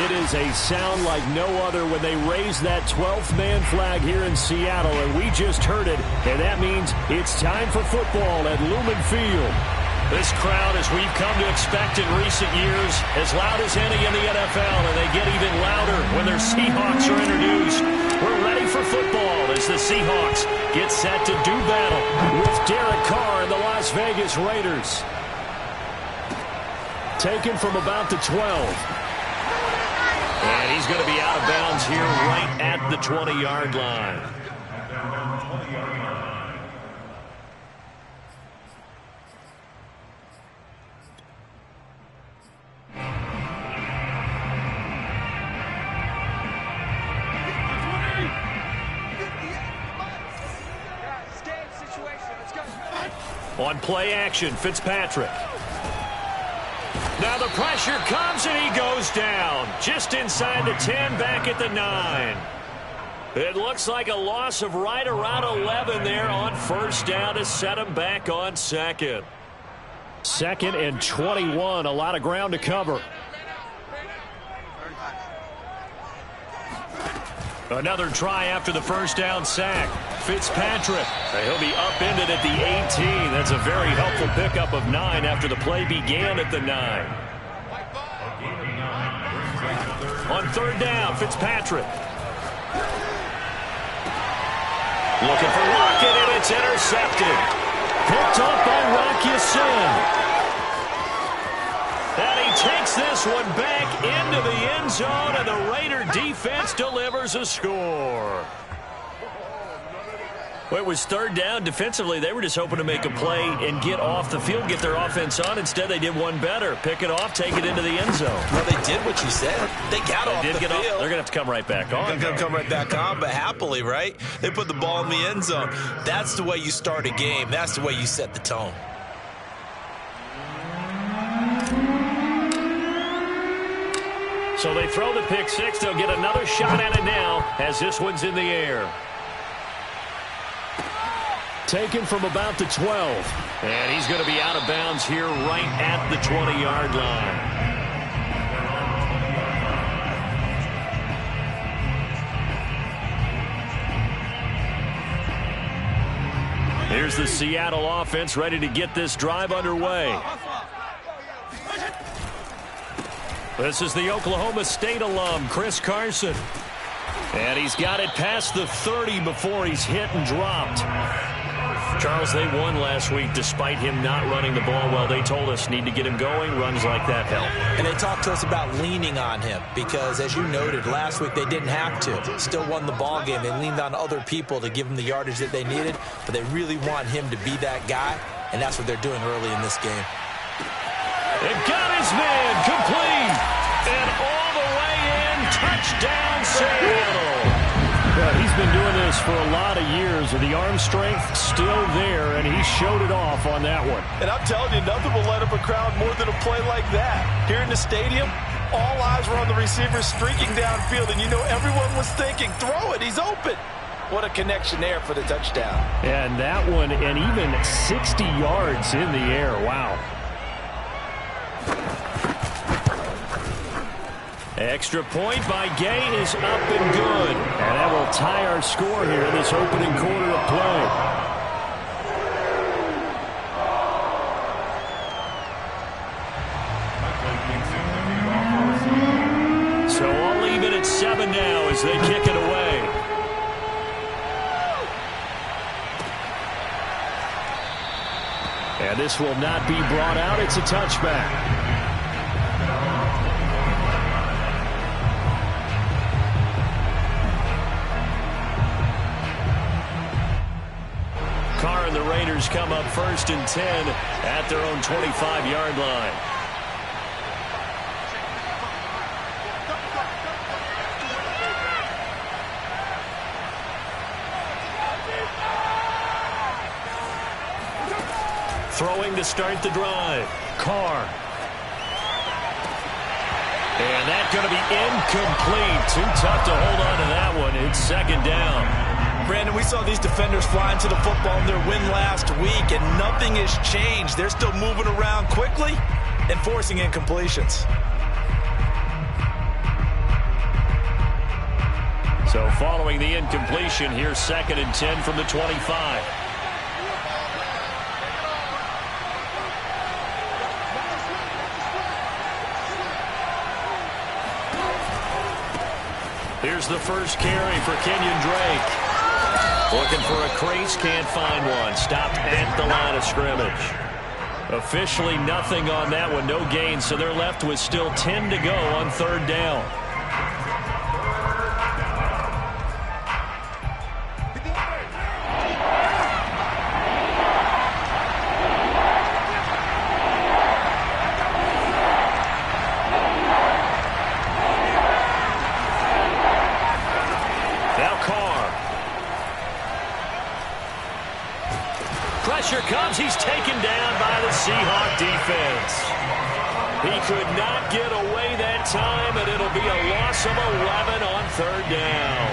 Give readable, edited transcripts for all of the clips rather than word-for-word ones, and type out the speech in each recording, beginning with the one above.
It is a sound like no other when they raise that 12th man flag here in Seattle, and we just heard it, and that means it's time for football at Lumen Field. This crowd, as we've come to expect in recent years, as loud as any in the NFL, and they get even louder when their Seahawks are introduced. We're ready for football as the Seahawks get set to do battle with Derek Carr and the Las Vegas Raiders. Taken from about the 12. And he's going to be out of bounds here right at the 20-yard line. On play action, Fitzpatrick. Now the pressure comes and he goes down. Just inside the 10, back at the 9. It looks like a loss of right around 11 there on first down to set him back on second. 2nd and 21, a lot of ground to cover. Another try after the first down sack. Fitzpatrick, he'll be upended at the 18. That's a very helpful pickup of 9 after the play began at the 9. On third down, Fitzpatrick. Looking for Lockett, and it's intercepted. Picked up by Rock Ya-Sin. And he takes this one back into the end zone, and the Raider defense delivers a score. Well, it was third down. Defensively, they were just hoping to make a play and get off the field, get their offense on. Instead, they did one better. Pick it off, take it into the end zone. Well, they did what you said. They got off the field. They're going to have to come right back on. They're going to come right back on, but happily, right? They put the ball in the end zone. That's the way you start a game. That's the way you set the tone. So they throw the pick six. They'll get another shot at it now as this one's in the air. Taken from about the 12. And he's going to be out of bounds here right at the 20-yard line. Here's the Seattle offense ready to get this drive underway. This is the Oklahoma State alum, Chris Carson. And he's got it past the 30 before he's hit and dropped. Charles, they won last week despite him not running the ball well. They told us need to get him going. Runs like that help. And they talked to us about leaning on him because, as you noted, last week they didn't have to. Still won the ball game. They leaned on other people to give them the yardage that they needed, but they really want him to be that guy, and that's what they're doing early in this game. They've got his man complete. And all the way in, touchdown Seattle. Well, he's been doing this for a lot of years. The arm strength still there, and he showed it off on that one. And I'm telling you, nothing will light up a crowd more than a play like that. Here in the stadium, all eyes were on the receiver streaking downfield, and you know everyone was thinking, throw it, he's open. What a connection there for the touchdown. And that one, and even 60 yards in the air. Wow. Extra point by Gay is up and good. And that will tie our score here in this opening quarter of play. So all even at 7 now as they kick it away. And this will not be brought out. It's a touchback. Carr and the Raiders come up 1st and 10 at their own 25-yard line. Throwing to start the drive. Carr. And that's going to be incomplete. Too tough to hold on to that one. It's 2nd down. Brandon, we saw these defenders flying to the football in their win last week, and nothing has changed. They're still moving around quickly and forcing incompletions. So following the incompletion, here's 2nd and 10 from the 25. Here's the first carry for Kenyon Drake. Looking for a crease, can't find one. Stopped at the line of scrimmage. Officially nothing on that one, no gain, so they're left with still 10 to go on 3rd down. Pressure comes. He's taken down by the Seahawk defense. He could not get away that time, and it'll be a loss of 11 on 3rd down.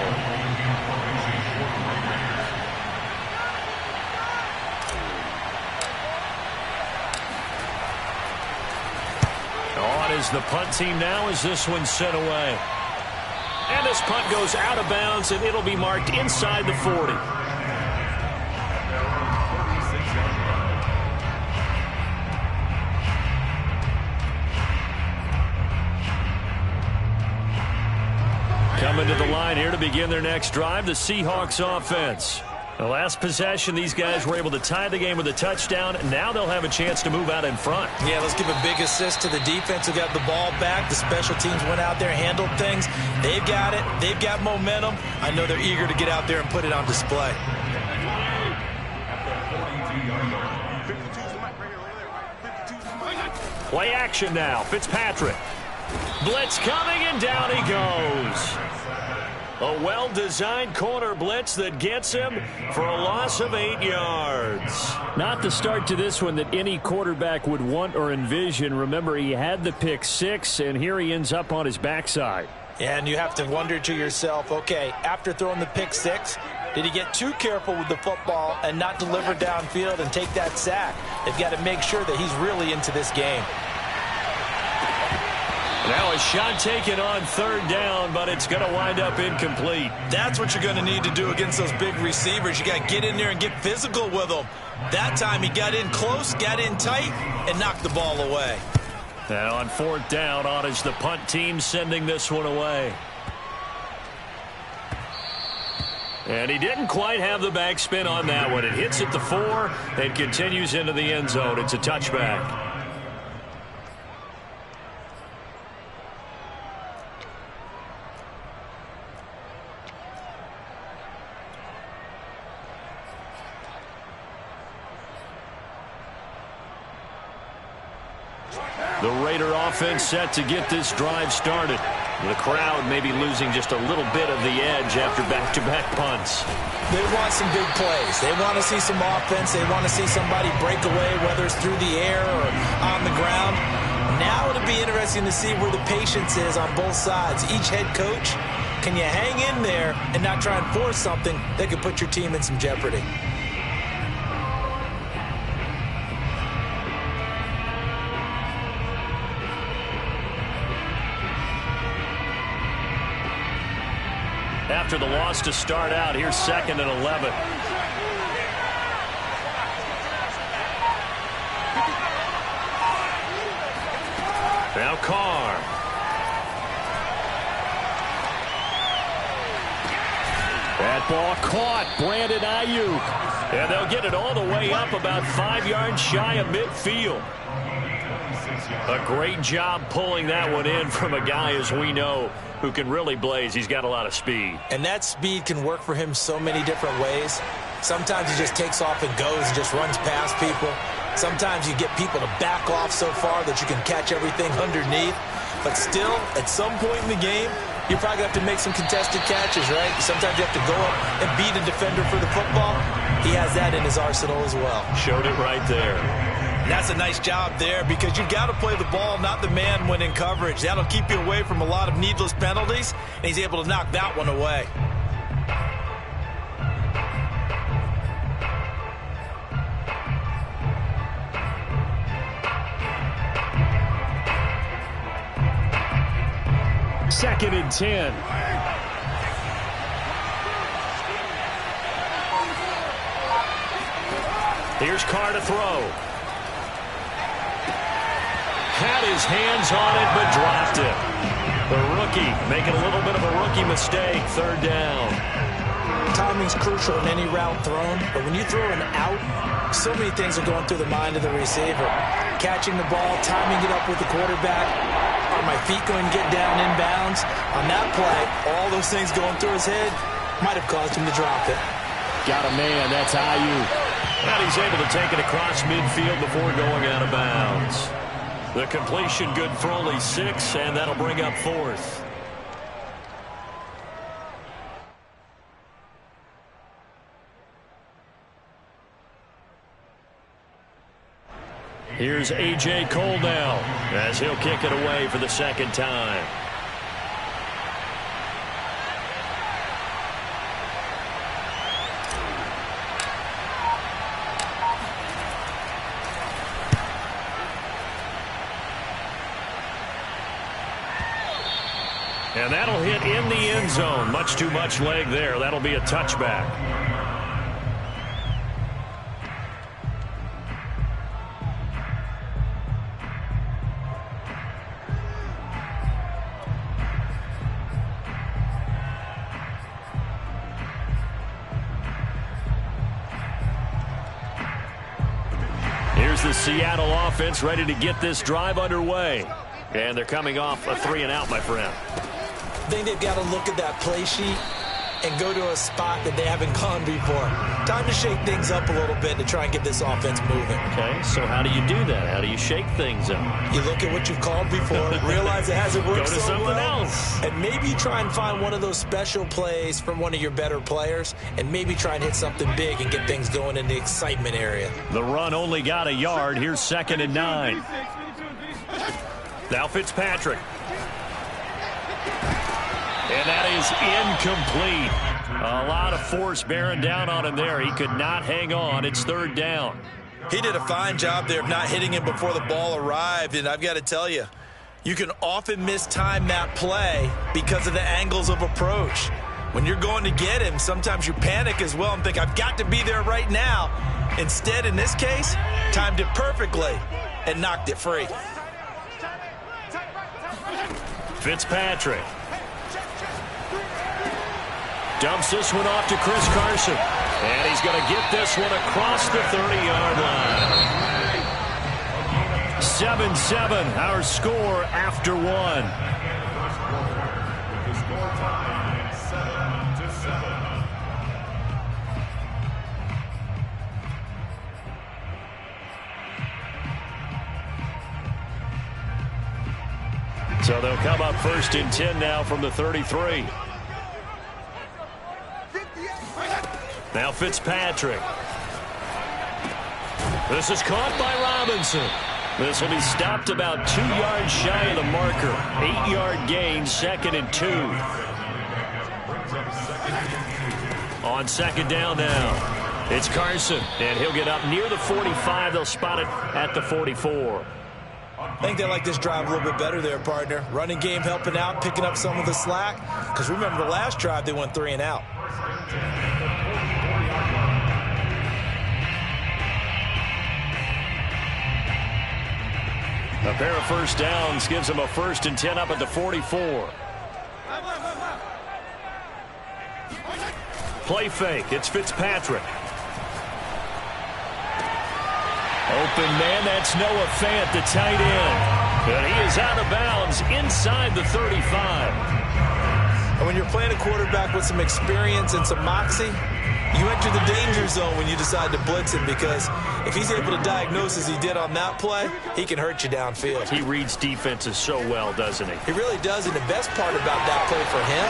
On is the punt team now as this one's sent away. And this punt goes out of bounds, and it'll be marked inside the 40. Coming to the line here to begin their next drive, the Seahawks offense. The last possession, these guys were able to tie the game with a touchdown. Now they'll have a chance to move out in front. Yeah, let's give a big assist to the defense who got the ball back. The special teams went out there, handled things. They've got it. They've got momentum. I know they're eager to get out there and put it on display. Play action now. Fitzpatrick. Blitz coming, and down he goes. A well-designed corner blitz that gets him for a loss of 8 yards. Not the start to this one that any quarterback would want or envision. Remember, he had the pick 6, and here he ends up on his backside. And you have to wonder to yourself, okay, after throwing the pick 6, did he get too careful with the football and not deliver downfield and take that sack? They've got to make sure that he's really into this game. Now a shot taken on 3rd down, but it's going to wind up incomplete. That's what you're going to need to do against those big receivers. You got to get in there and get physical with them. That time he got in close, got in tight, and knocked the ball away. Now on 4th down, on is the punt team sending this one away. And he didn't quite have the backspin on that one. It hits at the 4 and continues into the end zone. It's a touchback. The Raider offense set to get this drive started. The crowd may be losing just a little bit of the edge after back-to-back punts. They want some big plays. They want to see some offense. They want to see somebody break away, whether it's through the air or on the ground. Now it'll be interesting to see where the patience is on both sides. Each head coach, can you hang in there and not try and force something that could put your team in some jeopardy? After the loss to start out, here's 2nd and 11. Now Carr. That ball caught. Brandon Ayuk. And they'll get it all the way up about 5 yards shy of midfield. A great job pulling that one in from a guy, as we know, who can really blaze. He's got a lot of speed. And that speed can work for him so many different ways. Sometimes he just takes off and goes and just runs past people. Sometimes you get people to back off so far that you can catch everything underneath. But still, at some point in the game, you're probably going to have to make some contested catches, right? Sometimes you have to go up and beat a defender for the football. He has that in his arsenal as well. Showed it right there. And that's a nice job there because you've got to play the ball, not the man when in coverage. That'll keep you away from a lot of needless penalties, and he's able to knock that one away. Second and 10. Here's Carr to throw. Had his hands on it, but dropped it. The rookie making a little bit of a rookie mistake. Third down. Timing's crucial in any route thrown, but when you throw an out, so many things are going through the mind of the receiver. Catching the ball, timing it up with the quarterback. Are my feet going to get down inbounds? On that play, all those things going through his head might have caused him to drop it. Got a man, that's Ayuk. And he's able to take it across midfield before going out of bounds. The completion good for only 6, and that'll bring up 4th. Here's A.J. Cole now as he'll kick it away for the second time. And that'll hit in the end zone. Much too much leg there. That'll be a touchback. Here's the Seattle offense ready to get this drive underway. And they're coming off a 3-and-out, my friend. I think they've got to look at that play sheet and go to a spot that they haven't gone before. Time to shake things up a little bit to try and get this offense moving. Okay, so how do you do that? How do you shake things up? You look at what you've called before, realize it hasn't worked Go to so something well, else. and maybe try and find one of those special plays from one of your better players, and maybe try and hit something big and get things going in the excitement area. The run only got a yard. Here's 2nd and 9. Now Fitzpatrick. And that is incomplete. A lot of force bearing down on him there. He could not hang on. It's 3rd down. He did a fine job there of not hitting him before the ball arrived, and I've got to tell you, you can often mistime that play because of the angles of approach. When you're going to get him, sometimes you panic as well and think, I've got to be there right now. Instead, in this case, timed it perfectly and knocked it free. Fitzpatrick. Dumps this one off to Chris Carson. And he's going to get this one across the 30-yard line. 7-7, our score after 1. So they'll come up 1st and 10 now from the 33. Now Fitzpatrick. This is caught by Robinson. This will be stopped about 2 yards shy of the marker. 8-yard gain, 2nd and 2. On 2nd down now, it's Carson, and he'll get up near the 45. They'll spot it at the 44. I think they like this drive a little bit better there, partner. Running game helping out, picking up some of the slack. Because remember the last drive, they went 3-and-out. A pair of first downs gives them a 1st and 10 up at the 44. Play fake. It's Fitzpatrick. Open man, that's Noah Fant, the tight end. And he is out of bounds inside the 35. And when you're playing a quarterback with some experience and some moxie, you enter the danger zone when you decide to blitz him, because if he's able to diagnose as he did on that play, he can hurt you downfield. He reads defenses so well, doesn't he? He really does, and the best part about that play for him,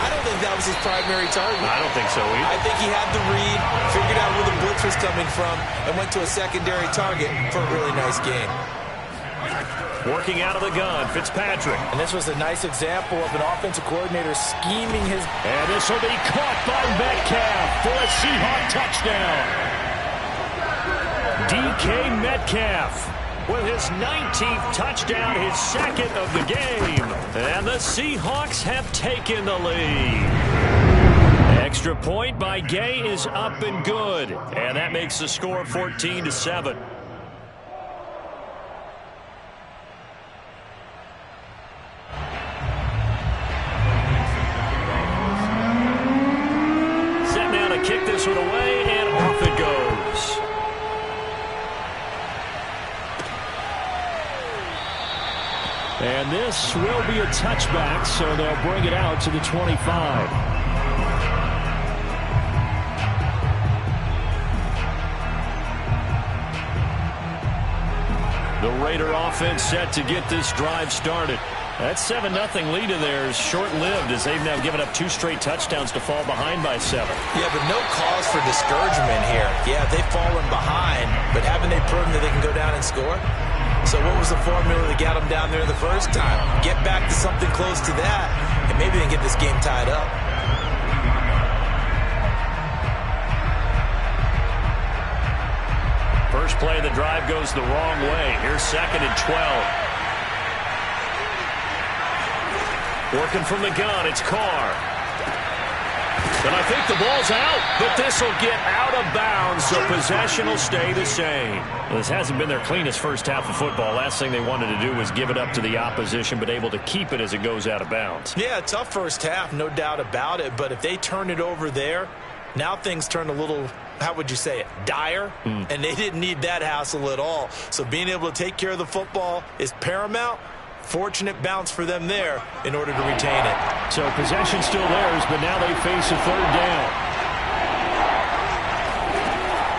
I don't think that was his primary target. I don't think so either. I think he had the read, figured out where the blitz was coming from, and went to a secondary target for a really nice game. Working out of the gun, Fitzpatrick. And this was a nice example of an offensive coordinator scheming his... And this will be caught by Metcalf for a Seahawk touchdown. DK Metcalf with his 19th touchdown, his 2nd of the game. And the Seahawks have taken the lead. Extra point by Gay is up and good. And that makes the score 14-7. Set now to kick this one away, and off it goes. And this will be a touchback, so they'll bring it out to the 25. The Raider offense set to get this drive started. That 7-0 lead of theirs short-lived as they've now given up 2 straight touchdowns to fall behind by 7. Yeah, but no cause for discouragement here. Yeah, they've fallen behind, but haven't they proven that they can go down and score? So what was the formula that got them down there the first time? Get back to something close to that, and maybe they can get this game tied up. First play of the drive goes the wrong way. Here's 2nd and 12. Working from the gun, it's Carr. And I think the ball's out, but this will get out of bounds, so possession will stay the same. Well, this hasn't been their cleanest first half of football. Last thing they wanted to do was give it up to the opposition, but able to keep it as it goes out of bounds. Yeah, tough first half, no doubt about it, but if they turn it over there, now things turn a little, how would you say it, dire, and they didn't need that hassle at all. So being able to take care of the football is paramount. Fortunate bounce for them there in order to retain it. So possession still theirs, but now they face a 3rd down.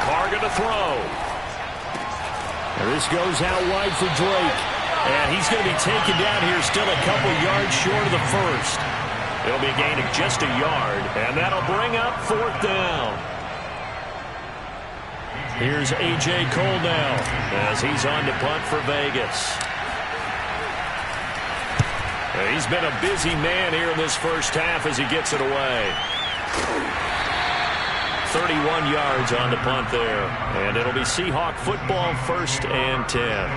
Carr going to throw. This goes out wide for Drake. And he's going to be taken down here still a couple yards short of the first. It'll be a gain of just a yard, and that'll bring up 4th down. Here's A.J. Cole now as he's on to punt for Vegas. He's been a busy man here in this first half as he gets it away. 31 yards on the punt there. And it'll be Seahawk football, 1st and 10.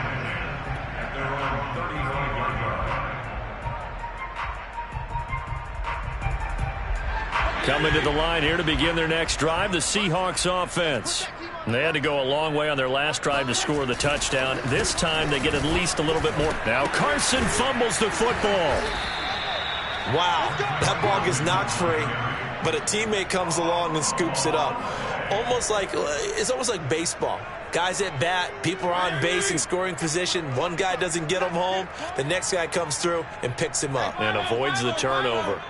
Coming to the line here to begin their next drive, the Seahawks offense. And they had to go a long way on their last drive to score the touchdown. This time they get at least a little bit more. Now Carson fumbles the football. Wow, that ball gets knocked free, but a teammate comes along and scoops it up. It's almost like baseball. Guys at bat, people are on base in scoring position. One guy doesn't get him home. The next guy comes through and picks him up. And avoids the turnover.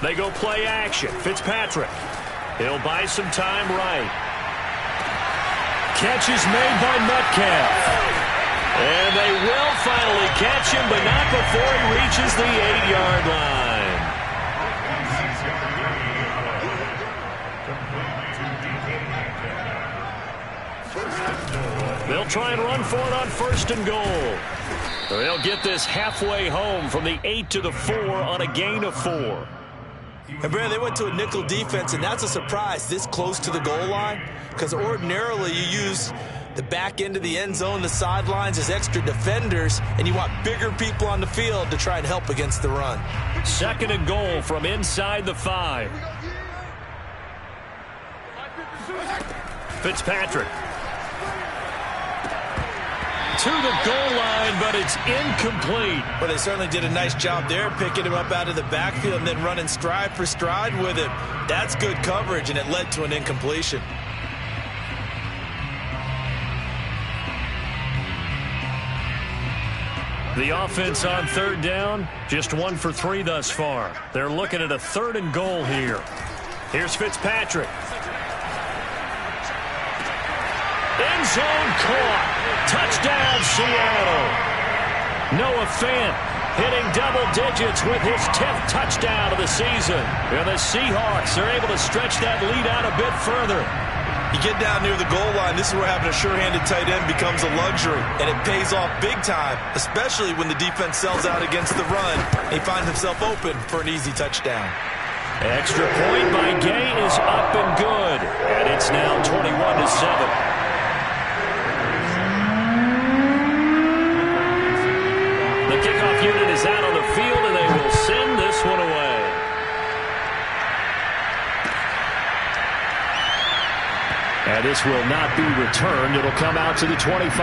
They go play action. Fitzpatrick. He'll buy some time right. Catch is made by Metcalf. And they will finally catch him, but not before he reaches the 8-yard line. They'll try and run for it on 1st and goal. They'll get this halfway home from the 8 to the 4 on a gain of 4. And, Brad, they went to a nickel defense, and that's a surprise this close to the goal line, because ordinarily you use the back end of the end zone, the sidelines as extra defenders, and you want bigger people on the field to try and help against the run. 2nd and goal from inside the 5. Fitzpatrick. To the goal line, but it's incomplete. Well, they certainly did a nice job there, picking him up out of the backfield and then running stride for stride with him. That's good coverage, and it led to an incompletion. The offense on 3rd down, just 1 for 3 thus far. They're looking at a 3rd and goal here. Here's Fitzpatrick. End zone caught. Touchdown, Seattle. Noah Fant hitting double digits with his 10th touchdown of the season. And the Seahawks are able to stretch that lead out a bit further. You get down near the goal line, this is where having a sure-handed tight end becomes a luxury, and it pays off big time, especially when the defense sells out against the run. He finds himself open for an easy touchdown. Extra point by Gay is up and good, and it's now 21-7. The kickoff unit is out on the field, and they will send this one away. And this will not be returned. It'll come out to the 25.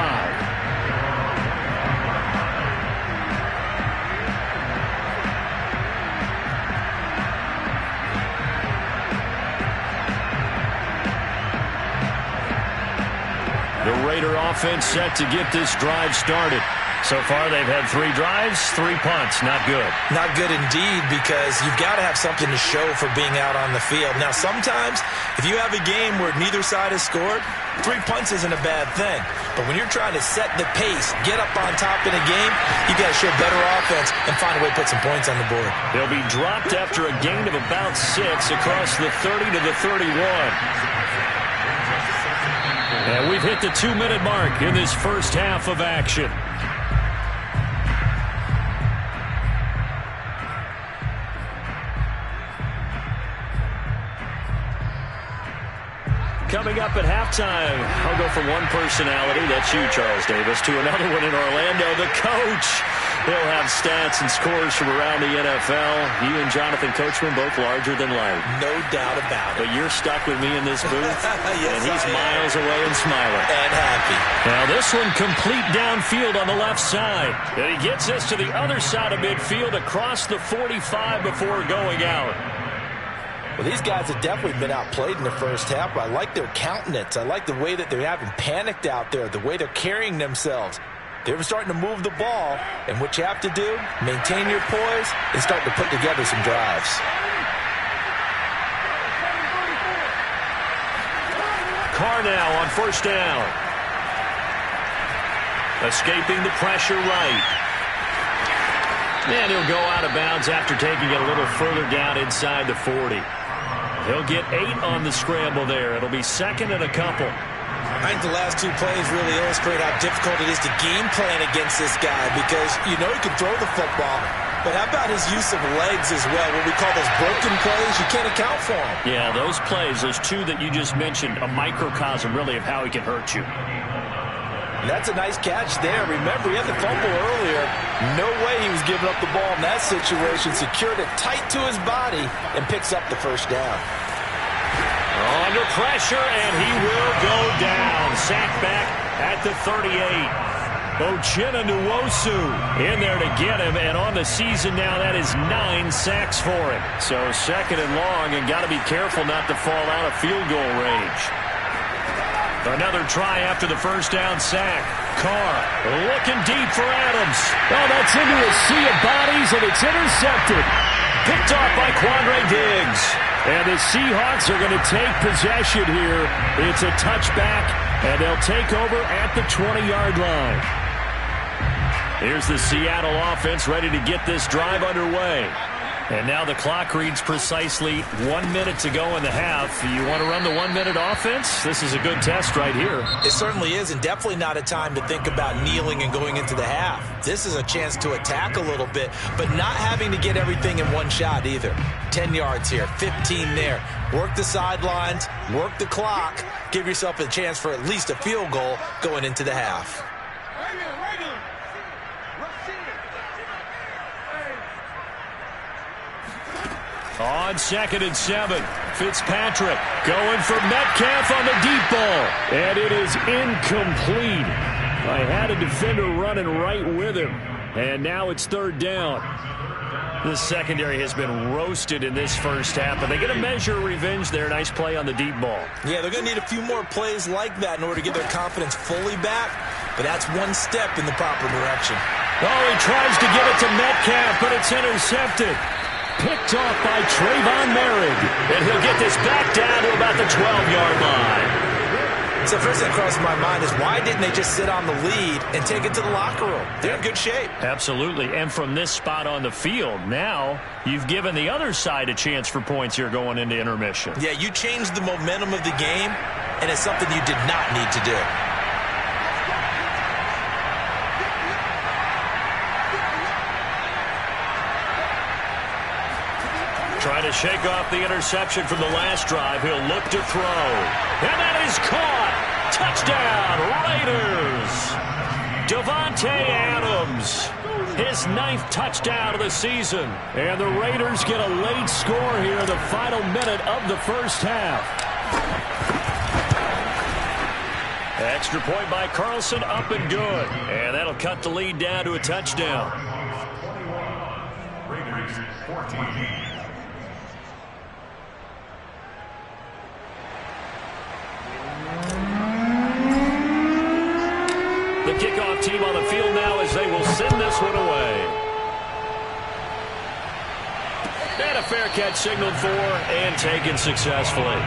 The Raider offense set to get this drive started. So far, they've had 3 drives, 3 punts. Not good. Not good indeed, because you've got to have something to show for being out on the field. Now, sometimes, if you have a game where neither side has scored, 3 punts isn't a bad thing. But when you're trying to set the pace, get up on top in a game, you've got to show better offense and find a way to put some points on the board. They'll be dropped after a gain of about 6 across the 30 to the 31. And we've hit the 2-minute mark in this first half of action. Coming up at halftime, I'll go from one personality, that's you, Charles Davis, to another one in Orlando, the coach. He'll have stats and scores from around the NFL. You and Jonathan Coachman, both larger than life. No doubt about it. But you're stuck with me in this booth, yes, and he's miles away and smiling. And happy. Now this one complete downfield on the left side. And he gets us to the other side of midfield across the 45 before going out. Well, these guys have definitely been outplayed in the first half, but I like their countenance. I like the way that they haven't panicked out there, the way they're carrying themselves. They're starting to move the ball, and what you have to do, maintain your poise and start to put together some drives. Carr now on first down. Escaping the pressure right. And he'll go out of bounds after taking it a little further down inside the 40. He'll get 8 on the scramble there. It'll be second and a couple. I think the last 2 plays really illustrate how difficult it is to game plan against this guy, because you know he can throw the football, but how about his use of legs as well? What we call those broken plays, you can't account for them. Yeah, those plays, those 2 that you just mentioned, a microcosm really of how he can hurt you. And that's a nice catch there. Remember, he had the fumble earlier. No way he was giving up the ball in that situation. Secured it tight to his body and picks up the first down. Under pressure, and he will go down. Sacked back at the 38. Uchenna Nwosu in there to get him, and on the season now, that is 9 sacks for him. So second and long, and got to be careful not to fall out of field goal range. Another try after the first down sack. Carr looking deep for Adams. Oh, that's into a sea of bodies, and it's intercepted. Picked off by Quandre Diggs. And the Seahawks are going to take possession here. It's a touchback, and they'll take over at the 20-yard line. Here's the Seattle offense ready to get this drive underway. And now the clock reads precisely 1 minute to go in the half. You want to run the 1 minute offense? This is a good test right here. It certainly is, and definitely not a time to think about kneeling and going into the half. This is a chance to attack a little bit, but not having to get everything in one shot either. 10 yards here, 15 there. Work the sidelines, work the clock, give yourself a chance for at least a field goal going into the half. On 2nd and 7, Fitzpatrick going for Metcalf on the deep ball. And it is incomplete. I had a defender running right with him. And now it's 3rd down. The secondary has been roasted in this first half, but they get a measure of revenge there. Nice play on the deep ball. Yeah, they're going to need a few more plays like that in order to get their confidence fully back. But that's one step in the proper direction. Oh, he tries to give it to Metcalf, but it's intercepted. Picked off by Trayvon Merrick. And he'll get this back down to about the 12-yard line. So first thing that crosses my mind is, why didn't they just sit on the lead and take it to the locker room? They're in good shape. Absolutely. And from this spot on the field, now you've given the other side a chance for points here going into intermission. Yeah, you changed the momentum of the game, and it's something you did not need to do. Trying to shake off the interception from the last drive. He'll look to throw. And that is caught. Touchdown, Raiders. Davante Adams. His 9th touchdown of the season. And the Raiders get a late score here in the final minute of the first half. Extra point by Carlson, up and good. And that'll cut the lead down to a touchdown. Raiders 14. The kickoff team on the field now as they will send this one away. And a fair catch signaled for and taken successfully.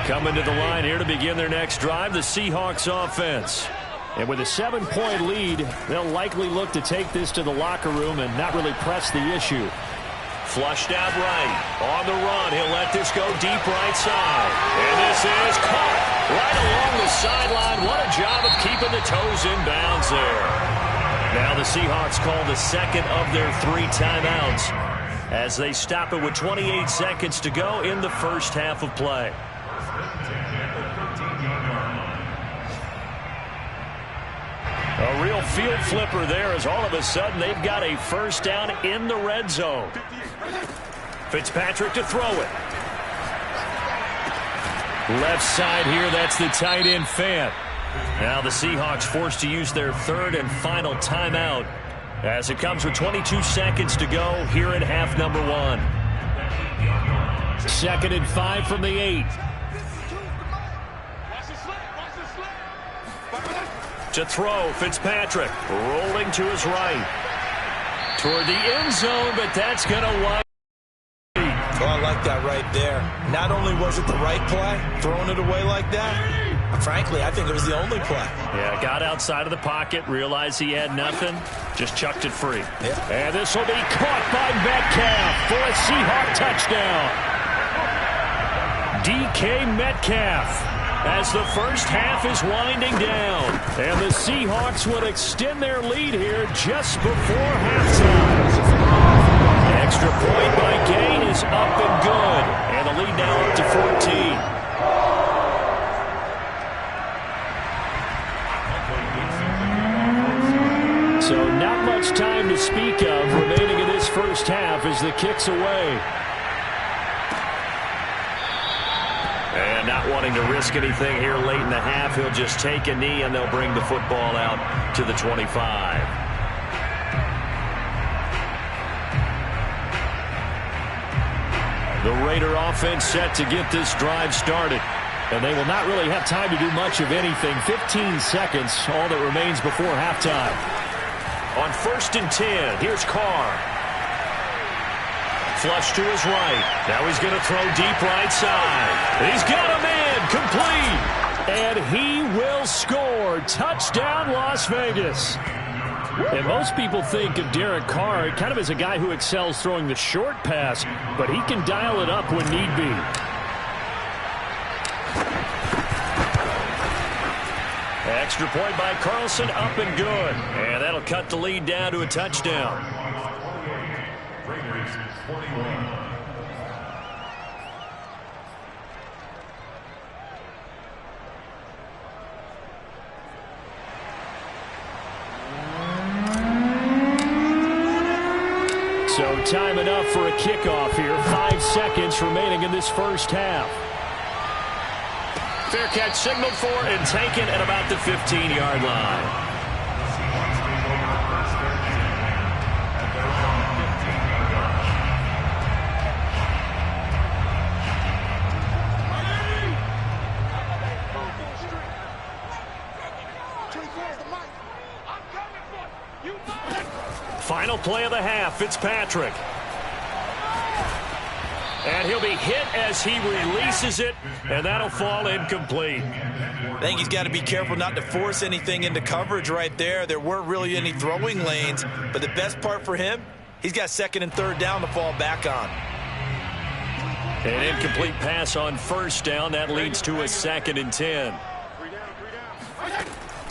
Coming to the line here to begin their next drive, the Seahawks offense. And with a 7-point lead, they'll likely look to take this to the locker room and not really press the issue. Flushed out right. On the run, he'll let this go deep right side. And this is caught right along the sideline. What a job of keeping the toes in bounds there. Now the Seahawks call the second of their 3 timeouts as they stop it with 28 seconds to go in the first half of play. A real field flipper there as all of a sudden they've got a first down in the red zone. Fitzpatrick to throw it. Left side here, that's the tight end Fant. Now the Seahawks forced to use their 3rd and final timeout as it comes with 22 seconds to go here in half number 1. 2nd and 5 from the 8. To throw, Fitzpatrick rolling to his right. Toward the end zone, but that's going to wide. Oh, I like that right there. Not only was it the right play, throwing it away like that, frankly, I think it was the only play. Yeah, got outside of the pocket, realized he had nothing, just chucked it free. Yep. And this will be caught by Metcalf for a Seahawk touchdown. DK Metcalf. As the first half is winding down. And the Seahawks would extend their lead here just before halftime. Extra point by Gay is up and good. And the lead now up to 14. So not much time to speak of remaining in this first half as the kick's away. And not wanting to risk anything here late in the half, he'll just take a knee and they'll bring the football out to the 25. The Raider offense set to get this drive started. And they will not really have time to do much of anything. 15 seconds, all that remains before halftime. On 1st and 10, here's Carr. Flush to his right. Now he's going to throw deep right side. He's got a man complete. And he will score. Touchdown, Las Vegas. And most people think of Derek Carr kind of as a guy who excels throwing the short pass, but he can dial it up when need be. Extra point by Carlson, up and good. And that'll cut the lead down to a touchdown. Raiders 41. So time enough for a kickoff here. 5 seconds remaining in this first half. Fair catch signaled for and taken at about the 15-yard line. Final play of the half, Fitzpatrick. And he'll be hit as he releases it, and that'll fall incomplete. I think he's got to be careful not to force anything into coverage right there. There weren't really any throwing lanes, but the best part for him, he's got 2nd and 3rd down to fall back on. An incomplete pass on 1st down. That leads to a 2nd and 10.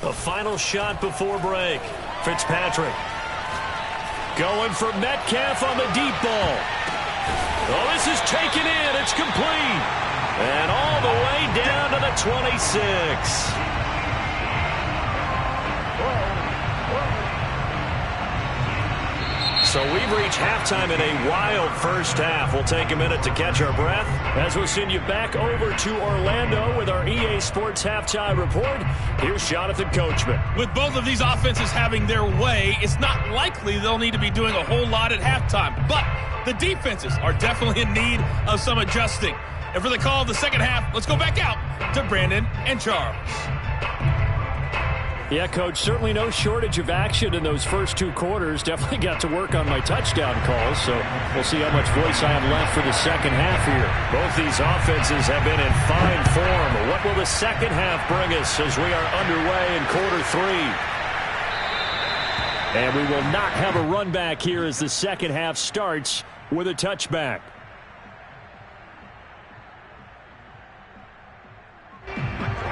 A final shot before break. Fitzpatrick going for Metcalf on the deep ball. Oh, this is taken in. It's complete. And all the way down to the 26. So we've reached halftime in a wild first half. We'll take a minute to catch our breath as we'll send you back over to Orlando with our EA Sports Halftime Report. Here's Jonathan Coachman. With both of these offenses having their way, it's not likely they'll need to be doing a whole lot at halftime. But the defenses are definitely in need of some adjusting. And for the call of the second half, let's go back out to Brandon and Charles. Yeah, Coach, certainly no shortage of action in those first two quarters. Definitely got to work on my touchdown calls, so we'll see how much voice I have left for the second half here. Both these offenses have been in fine form. What will the second half bring us as we are underway in quarter three? And we will not have a run back here as the second half starts with a touchback.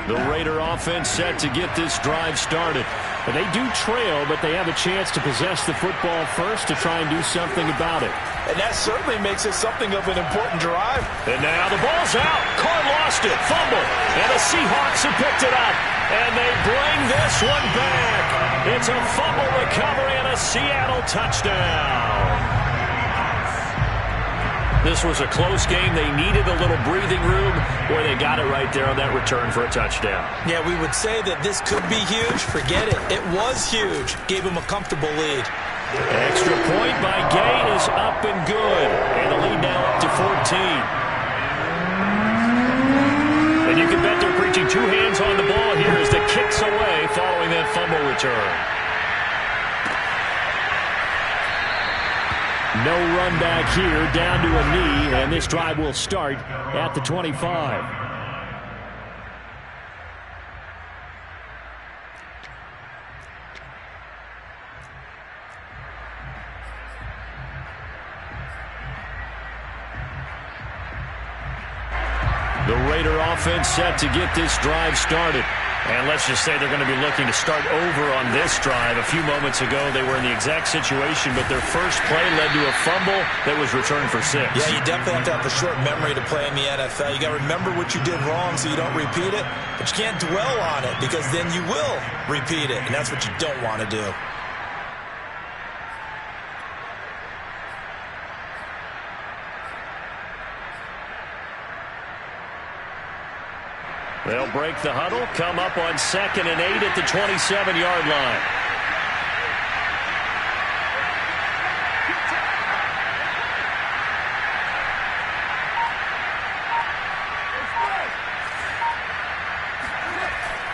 The Raider offense set to get this drive started. And they do trail, but they have a chance to possess the football first to try and do something about it. And that certainly makes it something of an important drive. And now the ball's out. Carr lost it. Fumble. And the Seahawks have picked it up. And they bring this one back. It's a fumble recovery and a Seattle touchdown. This was a close game. They needed a little breathing room, where they got it right there on that return for a touchdown. Yeah, we would say that this could be huge. Forget it. It was huge. Gave him a comfortable lead. Extra point by Gay is up and good. And the lead now up to 14. And you can bet they're preaching two hands on the ball here as the kick's away following that fumble return. No run back here, down to a knee, and this drive will start at the 25. The Raider offense set to get this drive started. And let's just say they're going to be looking to start over on this drive. A few moments ago, they were in the exact situation, but their first play led to a fumble that was returned for 6. Yeah, you definitely have to have a short memory to play in the NFL. You got to remember what you did wrong so you don't repeat it, but you can't dwell on it because then you will repeat it, and that's what you don't want to do. They'll break the huddle, come up on 2nd and 8 at the 27-yard line.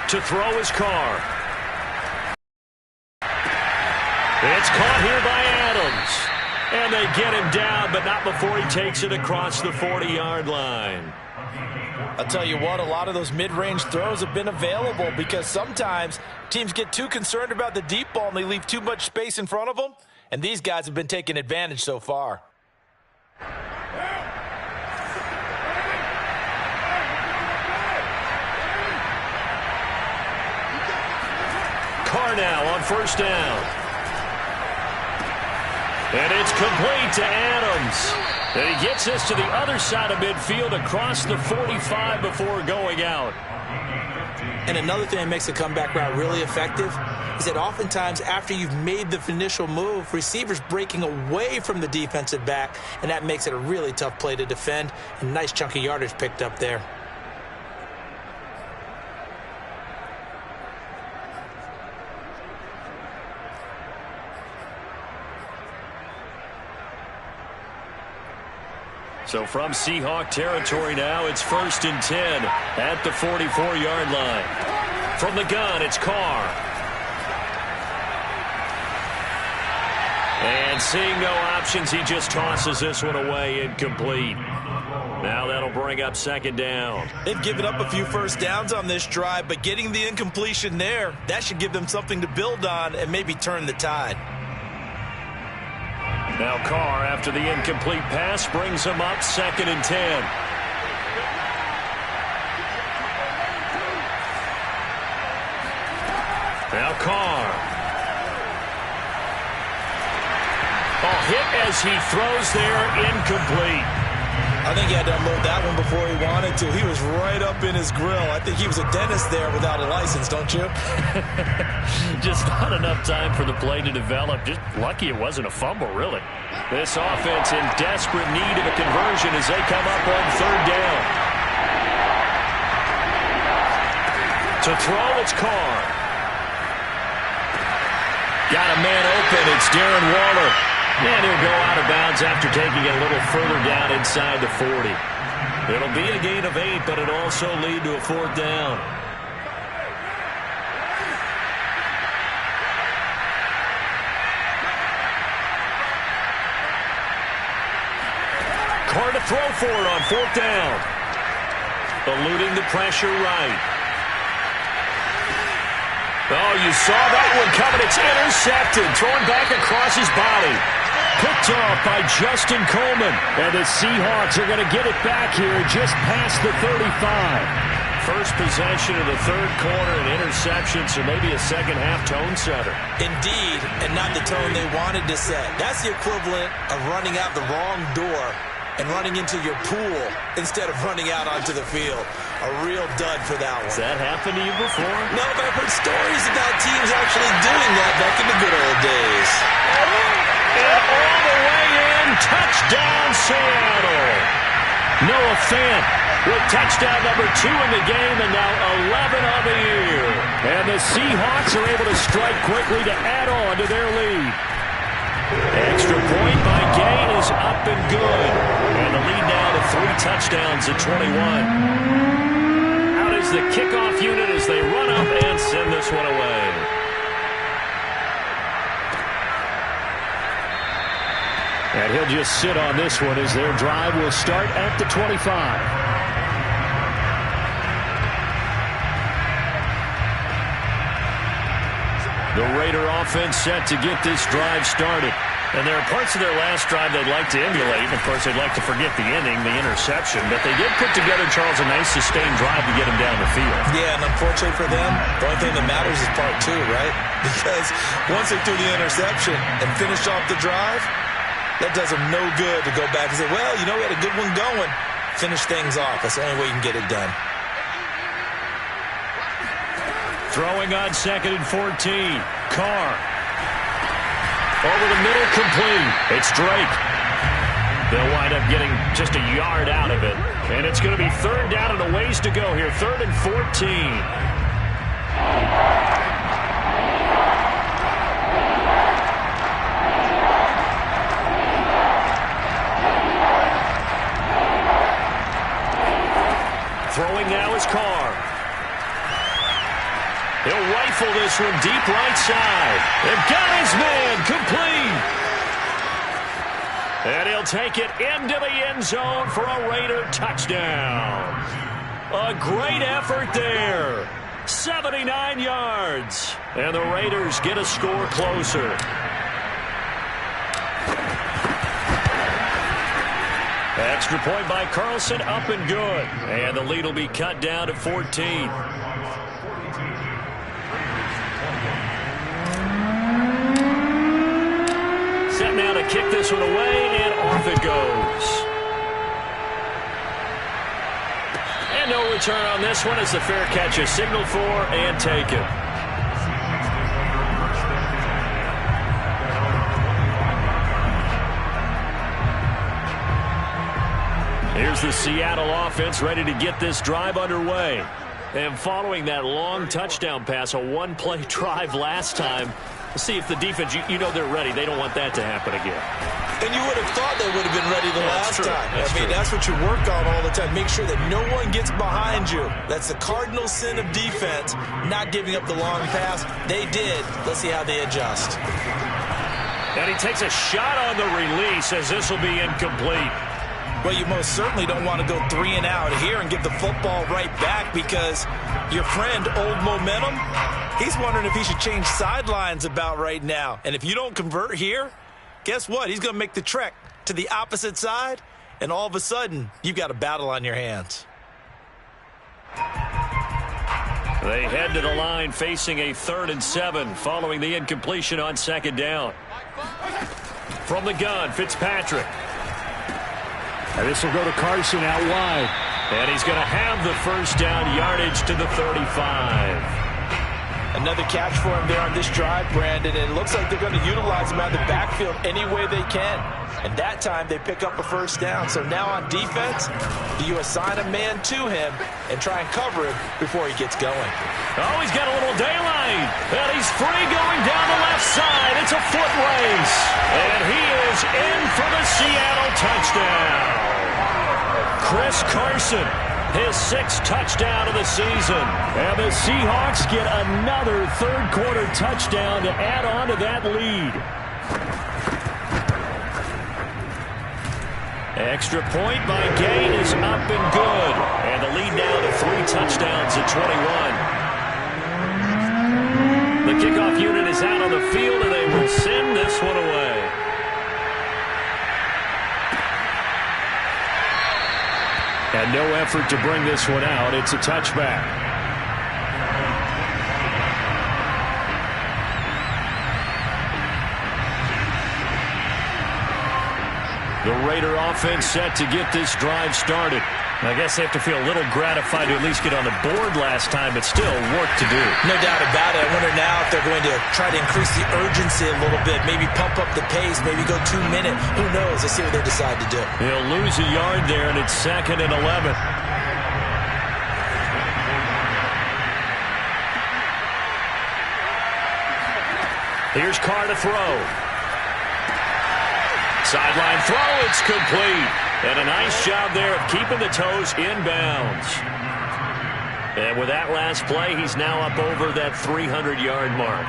To throw his Carr. It's caught here by Adams. And they get him down, but not before he takes it across the 40-yard line. I'll tell you what, a lot of those mid-range throws have been available because sometimes teams get too concerned about the deep ball and they leave too much space in front of them, and these guys have been taking advantage so far. Carr now on first down. And it's complete to Adams. And he gets us to the other side of midfield across the 45 before going out. And another thing that makes the comeback route really effective is that oftentimes after you've made the initial move, receivers breaking away from the defensive back, and that makes it a really tough play to defend. A nice chunk of yardage picked up there. So from Seahawk territory now, it's 1st and 10 at the 44-yard line. From the gun, it's Carr. And seeing no options, he just tosses this one away, incomplete. Now that'll bring up 2nd down. They've given up a few first downs on this drive, but getting the incompletion there, that should give them something to build on and maybe turn the tide. Now Carr, after the incomplete pass, brings him up 2nd and 10. Now Carr. A hit as he throws there, incomplete. I think he had to unload that one before he wanted to. He was right up in his grill. I think he was a dentist there without a license, don't you? Just not enough time for the play to develop. Just lucky it wasn't a fumble, really. This offense in desperate need of a conversion as they come up on third down. To throw, it's Carr. Got a man open. It's Darren Waller. And he'll go out of bounds after taking it a little further down inside the 40. It'll be a gain of 8, but it'll also lead to a fourth down. Carr to throw for it on fourth down. Eluding the pressure right. Oh, you saw that one coming. It's intercepted. Thrown back across his body. Picked off by Justin Coleman. And the Seahawks are going to get it back here just past the 35. First possession of the third quarter, an interception, so maybe a second-half tone setter. Indeed, and not the tone they wanted to set. That's the equivalent of running out the wrong door and running into your pool instead of running out onto the field. A real dud for that one. Has that happened to you before? No, but I've heard stories about teams actually doing that back in the good old days. And all the way in, touchdown Seattle. Noah Fant with touchdown number 2 in the game and now 11 on the year. And the Seahawks are able to strike quickly to add on to their lead. Extra point by Gay is up and good. And the lead now to 3 touchdowns at 21. Out is the kickoff unit as they run up and send this one away. And he'll just sit on this one as their drive will start at the 25. The Raider offense set to get this drive started. And there are parts of their last drive they'd like to emulate. And, of course, they'd like to forget the ending, the interception. But they did put together, Charles, a nice sustained drive to get him down the field. Yeah, and unfortunately for them, the only thing that matters is part 2, right? Because once they threw the interception and finished off the drive, that does them no good to go back and say, well, you know, we had a good one going. Finish things off. That's the only way you can get it done. Throwing on 2nd and 14. Carr. Over the middle, complete. It's Drake. They'll wind up getting just a yard out of it. And it's going to be third down and a ways to go here. 3rd and 14. Throwing now is Carr. He'll rifle this one deep right side. They've got his man complete. And he'll take it into the end zone for a Raider touchdown. A great effort there. 79 yards. And the Raiders get a score closer. Extra point by Carlson, up and good. And the lead will be cut down to 14. Set now to kick this one away, and off it goes. And no return on this one as the fair catch is signaled for and taken. Here's the Seattle offense ready to get this drive underway. And following that long touchdown pass, a one-play drive last time, let's see if the defense, you know they're ready. They don't want that to happen again. And you would have thought they would have been ready the last time. That's what you work on all the time. Make sure that no one gets behind you. That's the cardinal sin of defense, not giving up the long pass. They did. Let's see how they adjust. And he takes a shot on the release as this will be incomplete. Well, you most certainly don't want to go 3 and out here and get the football right back because your friend, Old Momentum, he's wondering if he should change sidelines about right now. And if you don't convert here, guess what? He's going to make the trek to the opposite side, and all of a sudden, you've got a battle on your hands. They head to the line facing a 3rd and 7 following the incompletion on 2nd down. From the gun, Fitzpatrick. And this will go to Carson out wide. And he's going to have the first down yardage to the 35. Another catch for him there on this drive, Brandon. And it looks like they're going to utilize him out of the backfield any way they can. And that time they pick up a first down. So now on defense, do you assign a man to him and try and cover him before he gets going? Oh, he's got a little daylight. And he's free going down the left side. It's a foot race. And he is in for the Seattle touchdown. Chris Carson, his 6th touchdown of the season. And the Seahawks get another third-quarter touchdown to add on to that lead. Extra point by Gain is up and good. And the lead now to 3 touchdowns at 21. The kickoff unit is out on the field, and they will send this one away. And no effort to bring this one out. It's a touchback. The Raider offense set to get this drive started. I guess they have to feel a little gratified to at least get on the board last time, but still work to do. No doubt about it. I wonder now if they're going to try to increase the urgency a little bit, maybe pump up the pace, maybe go 2 minutes. Who knows? Let's see what they decide to do. He'll lose a yard there, and it's 2nd and 11. Here's Carr to throw. Sideline throw, it's complete. And a nice job there of keeping the toes inbounds. And with that last play, he's now up over that 300-yard mark.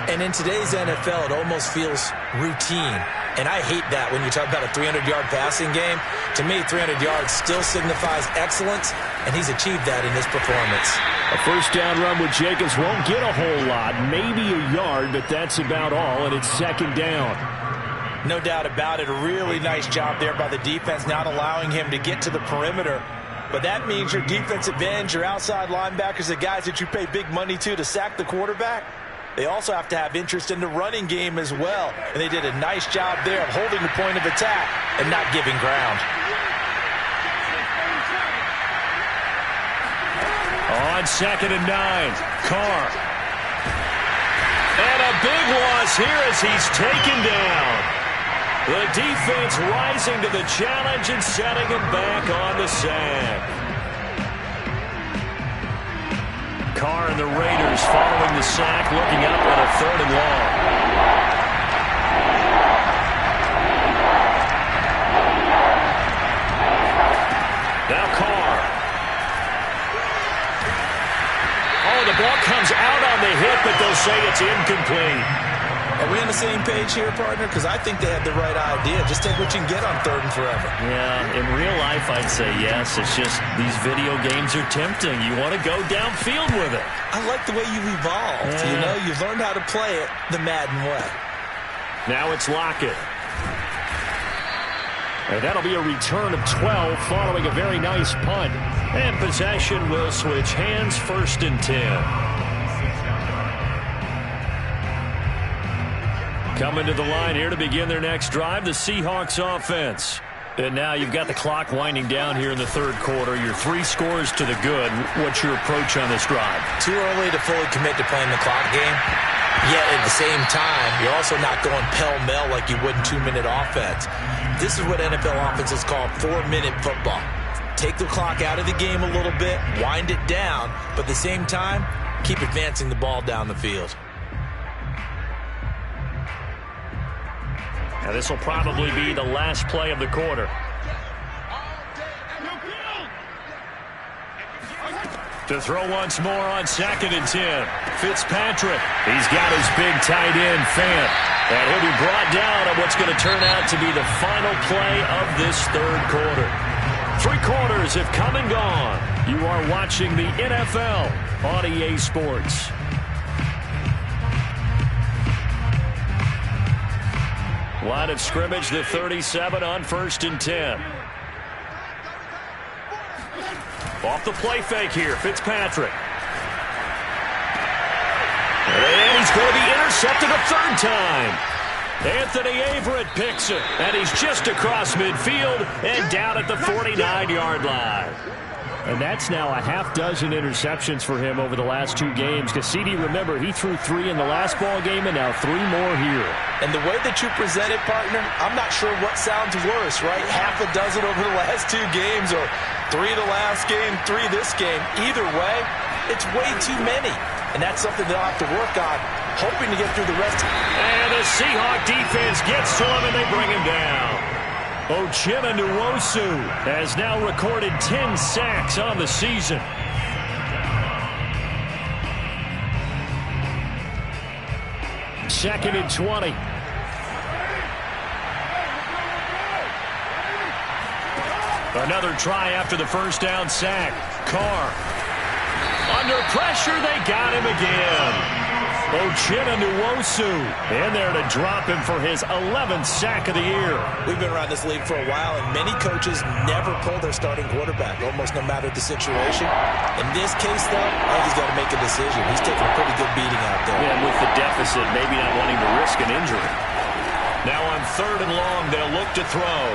And in today's NFL, it almost feels routine. And I hate that when you talk about a 300-yard passing game. To me, 300 yards still signifies excellence, and he's achieved that in this performance. A first down run with Jacobs won't get a whole lot, maybe a yard, but that's about all, and it's 2nd down. No doubt about it. A really nice job there by the defense, not allowing him to get to the perimeter. But that means your defensive ends, your outside linebackers, the guys that you pay big money to sack the quarterback, they also have to have interest in the running game as well. And they did a nice job there of holding the point of attack and not giving ground. On 2nd and 9, Carr. And a big loss here as he's taken down. The defense rising to the challenge and setting him back on the sack. Carr and the Raiders following the sack, looking up on a 3rd and long. Now Carr. Oh, the ball comes out on the hit, but they'll say it's incomplete. Are we on the same page here, partner? Because I think they have the right idea. Just take what you can get on 3rd and forever. Yeah, in real life, I'd say yes. It's just these video games are tempting. You want to go downfield with it. I like the way you've evolved. Yeah. You know, you've learned how to play it the Madden way. Now it's Lockett. And that'll be a return of 12 following a very nice punt. And possession will switch hands, 1st and 10. Coming to the line here to begin their next drive, the Seahawks offense. And now you've got the clock winding down here in the 3rd quarter. Your 3 scores to the good. What's your approach on this drive? Too early to fully commit to playing the clock game. Yet at the same time, you're also not going pell-mell like you would in 2-minute offense. This is what NFL offenses call 4-minute football. Take the clock out of the game a little bit, wind it down, but at the same time, keep advancing the ball down the field. Now this will probably be the last play of the quarter. To throw once more on 2nd and 10. Fitzpatrick. He's got his big tight end, Fant. And he'll be brought down on what's going to turn out to be the final play of this 3rd quarter. 3 quarters have come and gone. You are watching the NFL on EA Sports. Line of scrimmage, the 37 on 1st and 10. Off the play fake here, Fitzpatrick. And he's going to be intercepted a 3rd time. Anthony Averett picks it, and he's just across midfield and down at the 49-yard line. And that's now a half dozen interceptions for him over the last 2 games. Cassini, remember, he threw 3 in the last ball game and now 3 more here. And the way that you present it, partner, I'm not sure what sounds worse, right? Half a dozen over the last 2 games or 3 the last game, 3 this game. Either way, it's way too many. And that's something they'll have to work on, hoping to get through the rest. And the Seahawk defense gets to him and they bring him down. Uchenna Nwosu has now recorded 10 sacks on the season. Second and 20. Another try after the first down sack. Carr. Under pressure, they got him again. Uchenna Nwosu in there to drop him for his 11th sack of the year. We've been around this league for a while, and many coaches never pull their starting quarterback, almost no matter the situation. In this case, though, I think he's got to make a decision. He's taking a pretty good beating out there. Yeah, and with the deficit, maybe not wanting to risk an injury. Now on 3rd and long, they'll look to throw.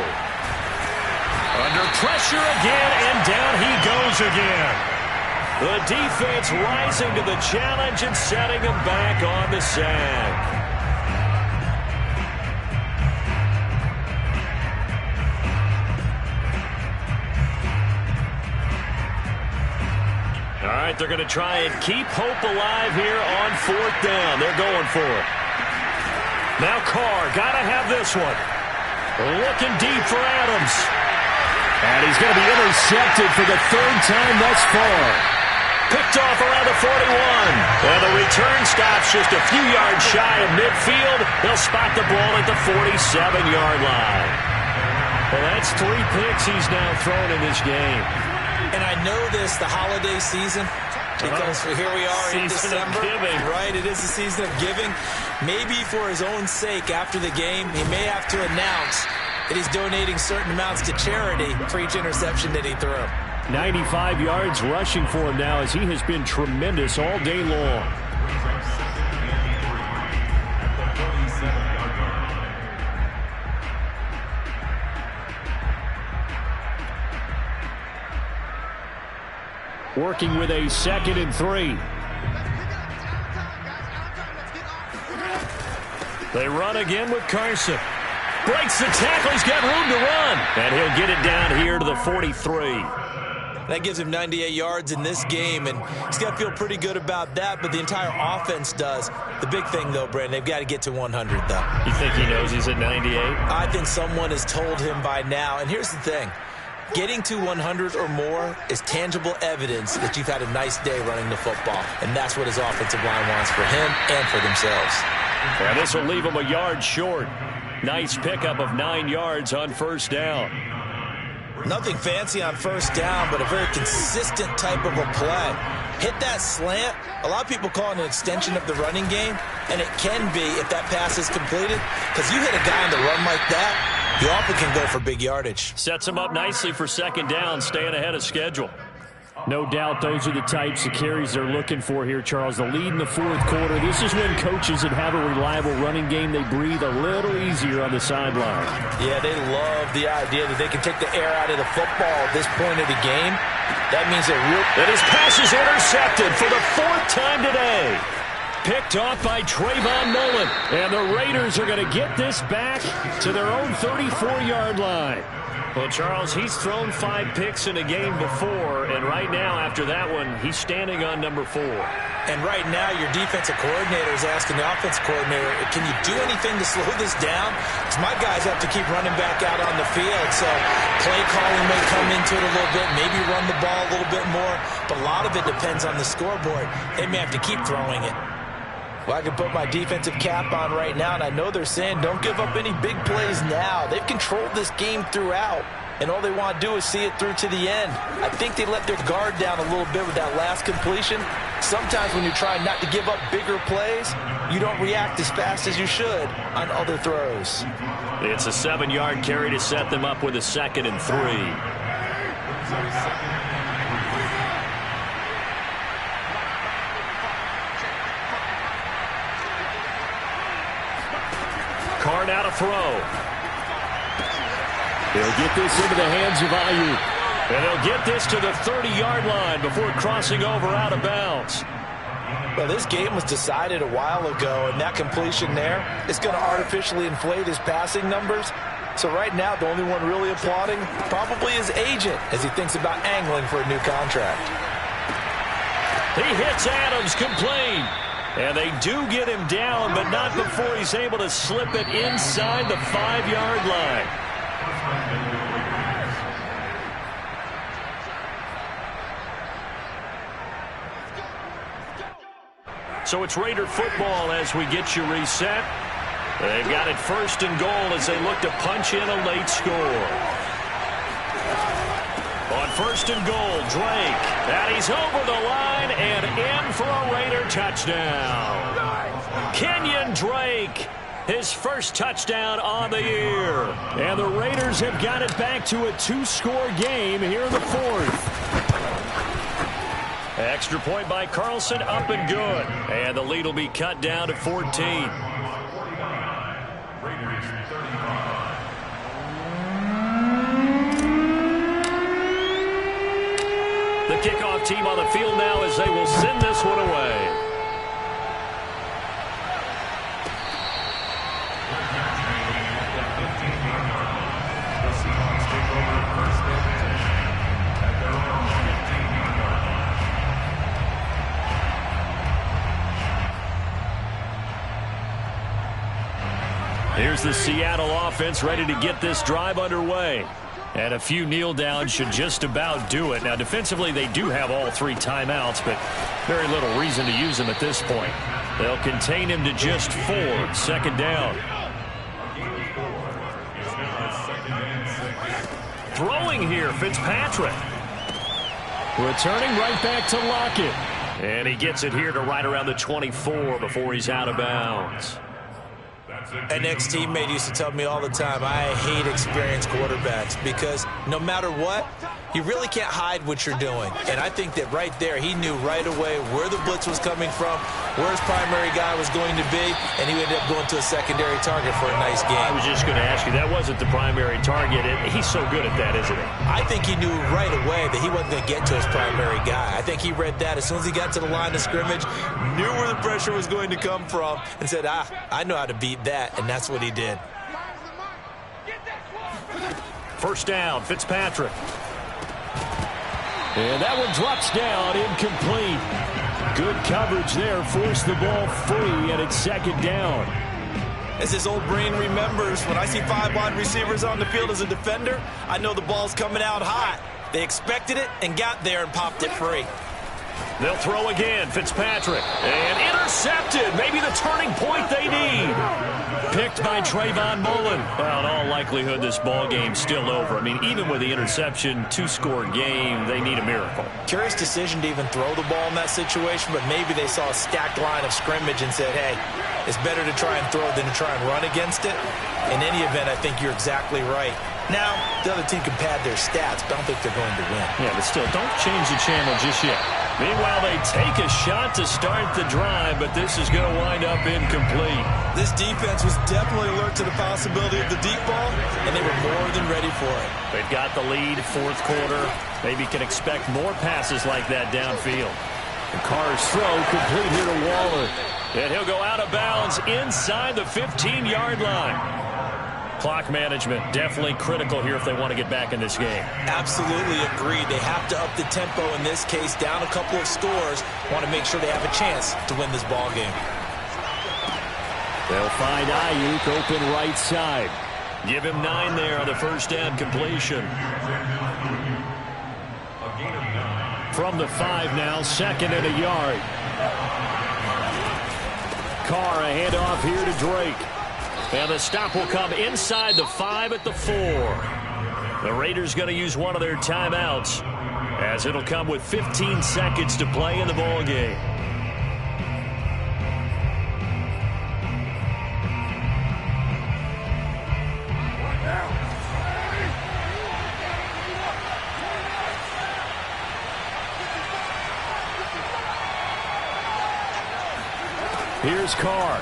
Under pressure again, and down he goes again. The defense rising to the challenge and setting him back on the sack. All right, they're going to try and keep hope alive here on 4th down. They're going for it. Now Carr, got to have this one. Looking deep for Adams. And he's going to be intercepted for the 3rd time thus far. Picked off around the 41. And the return stops just a few yards shy of midfield. They'll spot the ball at the 47-yard line. Well, that's 3 picks he's now thrown in this game. And I know this, the holiday season, because here we are in December. Right, it is the season of giving. Maybe for his own sake, after the game, he may have to announce that he's donating certain amounts to charity for each interception that he threw. 95 yards rushing for him now as he has been tremendous all day long. Working with a 2nd and 3. They run again with Carson. Breaks the tackle. He's got room to run. And he'll get it down here to the 43. That gives him 98 yards in this game, and he's got to feel pretty good about that, but the entire offense does. The big thing, though, Brandon, they've got to get to 100, though. You think he knows he's at 98? I think someone has told him by now, and here's the thing. Getting to 100 or more is tangible evidence that you've had a nice day running the football, and that's what his offensive line wants for him and for themselves. And this will leave him a yard short. Nice pickup of 9 yards on 1st down. Nothing fancy on 1st down, but a very consistent type of a play. Hit that slant. A lot of people call it an extension of the running game, and it can be if that pass is completed, because you hit a guy on the run like that, you often can go for big yardage. Sets him up nicely for 2nd down, staying ahead of schedule. No doubt those are the types of carries they're looking for here, Charles. The lead in the 4th quarter. This is when coaches that have a reliable running game, they breathe a little easier on the sideline. Yeah, they love the idea that they can take the air out of the football at this point of the game. That means that his pass is intercepted for the 4th time today. Picked off by Trayvon Mullen. And the Raiders are going to get this back to their own 34-yard line. Well, Charles, he's thrown 5 picks in a game before, and right now, after that one, he's standing on number 4. And right now, your defensive coordinator is asking the offensive coordinator, can you do anything to slow this down? Because my guys have to keep running back out on the field, so play calling may come into it a little bit, maybe run the ball a little bit more, but a lot of it depends on the scoreboard. They may have to keep throwing it. Well, I can put my defensive cap on right now, and I know they're saying don't give up any big plays now. They've controlled this game throughout, and all they want to do is see it through to the end. I think they let their guard down a little bit with that last completion. Sometimes when you're trying not to give up bigger plays, you don't react as fast as you should on other throws. It's a 7-yard carry to set them up with a 2nd and 3. Carr Carr now to throw. He'll get this into the hands of Ayuk. And he'll get this to the 30-yard line before crossing over out of bounds. Well, this game was decided a while ago, and that completion there is going to artificially inflate his passing numbers. So right now, the only one really applauding probably his agent as he thinks about angling for a new contract. He hits Adams complete. And they do get him down, but not before he's able to slip it inside the 5-yard line. So it's Raider football as we get you reset. They've got it 1st and goal as they look to punch in a late score. On 1st and goal, Drake. And he's over the line and in for a Raider touchdown. Kenyon Drake, his first touchdown on the year. And the Raiders have got it back to a 2-score game here in the 4th. Extra point by Carlson, up and good. And the lead will be cut down to 14. Raiders 35. The kickoff team on the field now as they will send this one away. Here's the Seattle offense ready to get this drive underway. And a few kneel downs should just about do it. Now, defensively, they do have all 3 timeouts, but very little reason to use them at this point. They'll contain him to just 4. 2nd down. Throwing here, Fitzpatrick. Returning right back to Lockett. And he gets it here to right around the 24 before he's out of bounds. An ex-teammate used to tell me all the time, I hate experienced quarterbacks because no matter what, you really can't hide what you're doing. And I think that right there, he knew right away where the blitz was coming from, where his primary guy was going to be, and he ended up going to a secondary target for a nice game. I was just going to ask you, that wasn't the primary target. He's so good at that, isn't he? I think he knew right away that he wasn't going to get to his primary guy. I think he read that as soon as he got to the line of scrimmage, knew where the pressure was going to come from, and said, I know how to beat that, and that's what he did. 1st down, Fitzpatrick. And that one drops down, incomplete. Good coverage there, forced the ball free, and it's 2nd down. As his old brain remembers, when I see 5 wide receivers on the field as a defender, I know the ball's coming out hot. They expected it and got there and popped it free. They'll throw again, Fitzpatrick. And intercepted, maybe the turning point they need. Picked by Trayvon Mullen. Well, in all likelihood, this ball game's still over. I mean, even with the interception, 2-score game, they need a miracle. Curious decision to even throw the ball in that situation, but maybe they saw a stacked line of scrimmage and said, hey, it's better to try and throw than to try and run against it. In any event, I think you're exactly right. Now, the other team can pad their stats, but I don't think they're going to win. Yeah, but still, don't change the channel just yet. Meanwhile, they take a shot to start the drive, but this is going to wind up incomplete. This defense was definitely alert to the possibility of the deep ball, and they were more than ready for it. They've got the lead, 4th quarter. Maybe can expect more passes like that downfield. And Carr's throw complete here to Waller. And he'll go out of bounds inside the 15-yard line. Clock management definitely critical here if they want to get back in this game. Absolutely agreed. They have to up the tempo in this case, down a couple of scores. Want to make sure they have a chance to win this ball game. They'll find Ayuk open right side. Give him 9 there on the 1st down completion. From the 5 now, 2nd and a yard. Carr a handoff here to Drake. And the stop will come inside the 5 at the 4. The Raiders going to use one of their timeouts as it'll come with 15 seconds to play in the ball game. Here's Carr.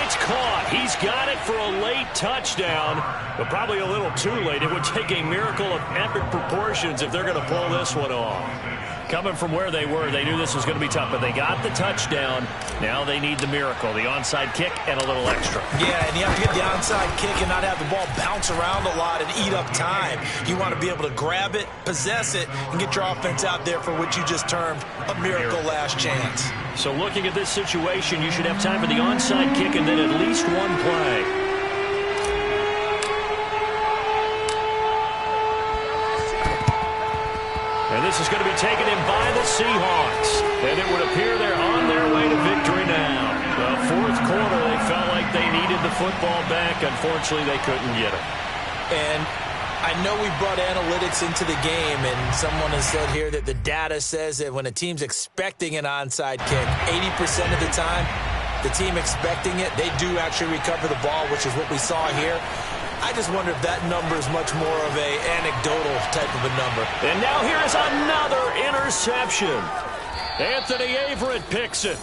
It's caught. He's got it for a late touchdown, but probably a little too late. It would take a miracle of epic proportions if they're going to pull this one off. Coming from where they were, they knew this was going to be tough, but they got the touchdown. Now they need the miracle, the onside kick and a little extra. Yeah, and you have to get the onside kick and not have the ball bounce around a lot and eat up time. You want to be able to grab it, possess it, and get your offense out there for what you just termed a miracle last chance. So looking at this situation, you should have time for the onside kick and then at least one play. And this is going to be taken in by the Seahawks. And it would appear they're on their way to victory now. The fourth quarter, they felt like they needed the football back. Unfortunately, they couldn't get it. And I know we brought analytics into the game, and someone has said here that the data says that when a team's expecting an onside kick, 80% of the time, the team expecting it, they do actually recover the ball, which is what we saw here. I just wonder if that number is much more of an anecdotal type of a number. And now here is another interception. Anthony Averett picks it.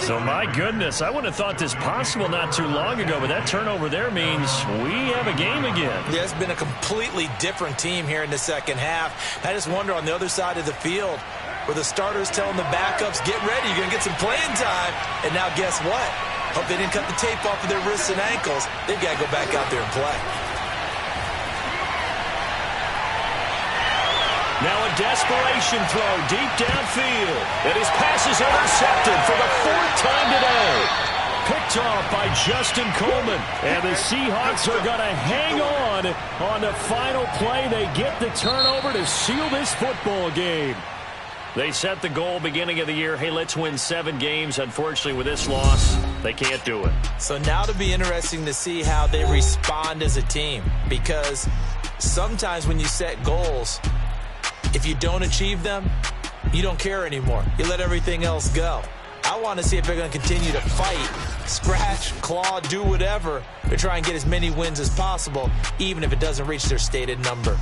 So, my goodness, I wouldn't have thought this possible not too long ago, but that turnover there means we have a game again. Yeah, it's been a completely different team here in the second half. I just wonder on the other side of the field where the starters telling the backups, get ready, you're going to get some playing time. And now guess what? Hope they didn't cut the tape off of their wrists and ankles. They've got to go back out there and play. Now a desperation throw deep downfield. And his pass is intercepted for the fourth time today. Picked off by Justin Coleman. And the Seahawks are going to hang on the final play. They get the turnover to seal this football game. They set the goal beginning of the year, hey, let's win 7 games. Unfortunately, with this loss, they can't do it. So now it'll be interesting to see how they respond as a team, because sometimes when you set goals, if you don't achieve them, you don't care anymore. You let everything else go. I want to see if they're going to continue to fight, scratch, claw, do whatever to try and get as many wins as possible, even if it doesn't reach their stated number.